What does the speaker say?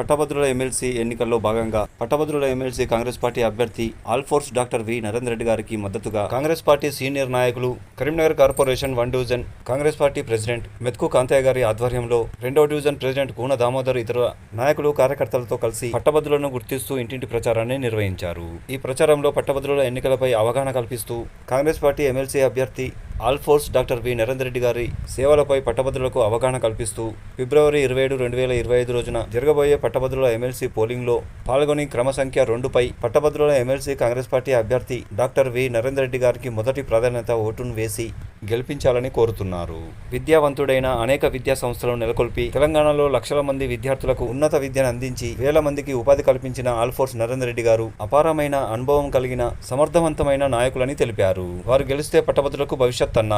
పట్టభద్రుల ఎమ్మెల్సీ ఎన్నికల్లో భాగంగా పట్టభద్రుల ఎమ్మెల్సీ కాంగ్రెస్ పార్టీ అభ్యర్థి ఆల్ఫోర్స్ డాక్టర్ వి నరేందర్ రెడ్డి గారికి మద్దతుగా కాంగ్రెస్ పార్టీ సీనియర్ నాయకులు Karimnagar corporation 1 division Congress party president మెతుకు కాంతయ్య గారి ఆధ్వర్యంలో 2వ డివిజన్ ప్రెసిడెంట్ కూన దామోదర్ ఇతర నాయకులు కార్యకర్తలతో కలిసి పట్టభద్రులను గుర్తిస్తూ ఇంటింటి ప్రచారాన్ని నిర్వహించారు. ఈ ప్రచారంలో పట్టభద్రుల ఎన్నికలపై అవగాహన కల్పిస్తూ కాంగ్రెస్ పార్టీ ఎమ్మెల్సీ అభ్యర్థి ఆల్ఫోర్స్ డాక్టర్ వి నరేందర్ రెడ్డి గారి సేవలపై పట్టభద్రులకు అవగాహన కల్పిస్తూ ఫిబ్రవరి 27, 2025 రోజున జరగబోయే పట్టభద్రుల ఎమ్మెల్సీ పోలింగ్లో పాల్గొని క్రమ సంఖ్య 2పై పట్టభద్రుల ఎమ్మెల్సీ కాంగ్రెస్ పార్టీ అభ్యర్థి డాక్టర్ వి నరేందర్ రెడ్డి గారికి మొదటి ప్రాధాన్యత ఓటును వేసి గెలిపించాలని కోరుతున్నారు. విద్యావంతుడైన అనేక విద్యా సంస్థలను నెలకొల్పి తెలంగాణలో లక్షల మంది విద్యార్థులకు ఉన్నత విద్యను అందించి వేల మందికి ఉపాధి కల్పించిన ఆల్ఫోర్స్ నరేందర్ రెడ్డి గారు అపారమైన అనుభవం కలిగిన సమర్థవంతమైన నాయకులని తెలిపారు. వారు గెలిస్తే పట్టభద్రులకు భవిష్యత్ అన్నారు.